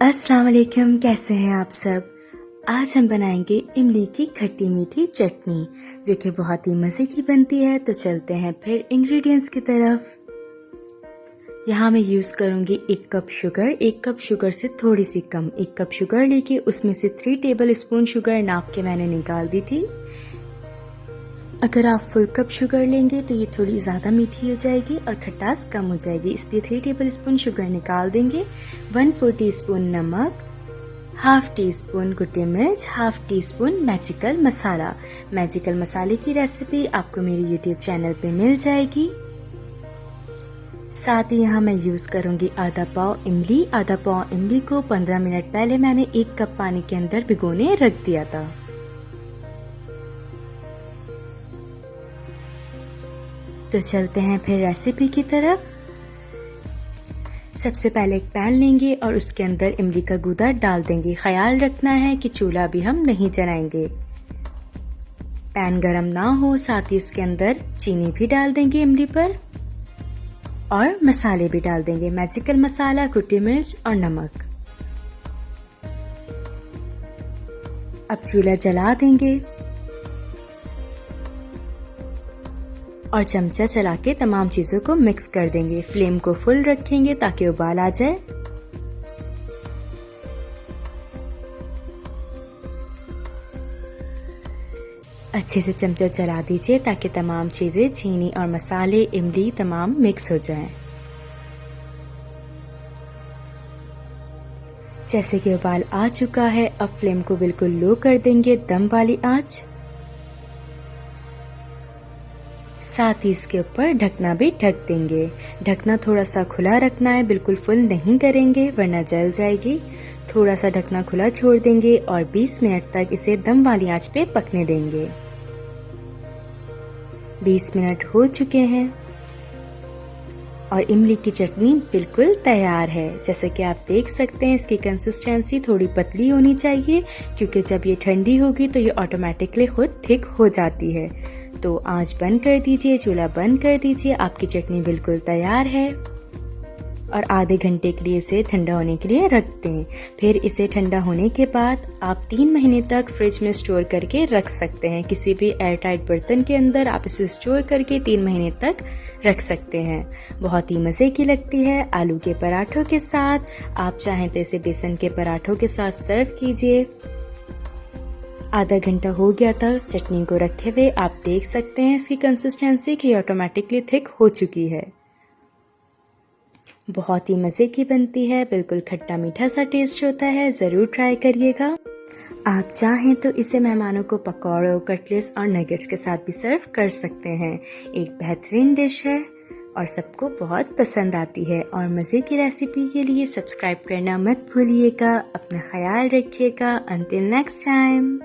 अस्सलाम वालेकुम, कैसे हैं आप सब। आज हम बनाएंगे इमली की खट्टी मीठी चटनी जो कि बहुत ही मज़े की बनती है। तो चलते हैं फिर इंग्रेडिएंट्स की तरफ। यहाँ मैं यूज़ करूँगी 1 कप शुगर। 1 कप शुगर से थोड़ी सी कम 1 कप शुगर लेके उसमें से 3 टेबल स्पून शुगर नाप के मैंने निकाल दी थी। अगर आप फुल कप शुगर लेंगे तो ये थोड़ी ज़्यादा मीठी हो जाएगी और खटास कम हो जाएगी, इसलिए 3 टेबल स्पून शुगर निकाल देंगे। 1/4 टीस्पून नमक, हाफ टी स्पून कुटी मिर्च, हाफ टी स्पून मैजिकल मसाला। मैजिकल मसाले की रेसिपी आपको मेरी यूट्यूब चैनल पे मिल जाएगी। साथ ही यहाँ मैं यूज़ करूँगी आधा पाव इमली। आधा पाव इमली को 15 मिनट पहले मैंने 1 कप पानी के अंदर भिगोने रख दिया था। तो चलते हैं फिर रेसिपी की तरफ। सबसे पहले एक पैन लेंगे और उसके अंदर इमली का गूदा डाल देंगे। ख्याल रखना है कि चूल्हा भी हम नहीं जलाएंगे। पैन गरम ना हो, साथ ही उसके अंदर चीनी भी डाल देंगे इमली पर और मसाले भी डाल देंगे, मैजिकल मसाला, कुटी मिर्च और नमक। अब चूल्हा जला देंगे और चमचा चला के तमाम चीज़ों को मिक्स कर देंगे। फ्लेम को फुल रखेंगे ताकि उबाल आ जाए। अच्छे से चमचा चला दीजिए ताकि तमाम चीज़ें, चीनी और मसाले, इमली तमाम मिक्स हो जाएं। जैसे कि उबाल आ चुका है, अब फ्लेम को बिल्कुल लो कर देंगे, दम वाली आंच। साथ ही इसके ऊपर ढकना भी ढक देंगे। ढकना थोड़ा सा खुला रखना है, बिल्कुल फुल नहीं करेंगे वरना जल जाएगी। थोड़ा सा ढकना खुला छोड़ देंगे और 20 मिनट तक इसे दम वाली आंच पे पकने देंगे। 20 मिनट हो चुके हैं और इमली की चटनी बिल्कुल तैयार है। जैसे कि आप देख सकते हैं, इसकी कंसिस्टेंसी थोड़ी पतली होनी चाहिए क्योंकि जब ये ठंडी होगी तो ये ऑटोमेटिकली खुद थिक हो जाती है। तो आंच बंद कर दीजिए, चूल्हा बंद कर दीजिए। आपकी चटनी बिल्कुल तैयार है और आधे घंटे के लिए इसे ठंडा होने के लिए रख दें। फिर इसे ठंडा होने के बाद आप 3 महीने तक फ्रिज में स्टोर करके रख सकते हैं। किसी भी एयरटाइट बर्तन के अंदर आप इसे स्टोर करके 3 महीने तक रख सकते हैं। बहुत ही मज़े की लगती है आलू के पराठों के साथ। आप चाहें तो इसे बेसन के पराठों के साथ सर्व कीजिए। आधा घंटा हो गया था चटनी को रखे हुए। आप देख सकते हैं इसकी कंसिस्टेंसी कि ऑटोमेटिकली थिक हो चुकी है। बहुत ही मज़े की बनती है, बिल्कुल खट्टा मीठा सा टेस्ट होता है। ज़रूर ट्राई करिएगा। आप चाहें तो इसे मेहमानों को पकौड़ों, कटलेट्स और नगेट्स के साथ भी सर्व कर सकते हैं। एक बेहतरीन डिश है और सबको बहुत पसंद आती है। और मज़े की रेसिपी के लिए सब्सक्राइब करना मत भूलिएगा। अपना ख्याल रखिएगा। Until next time.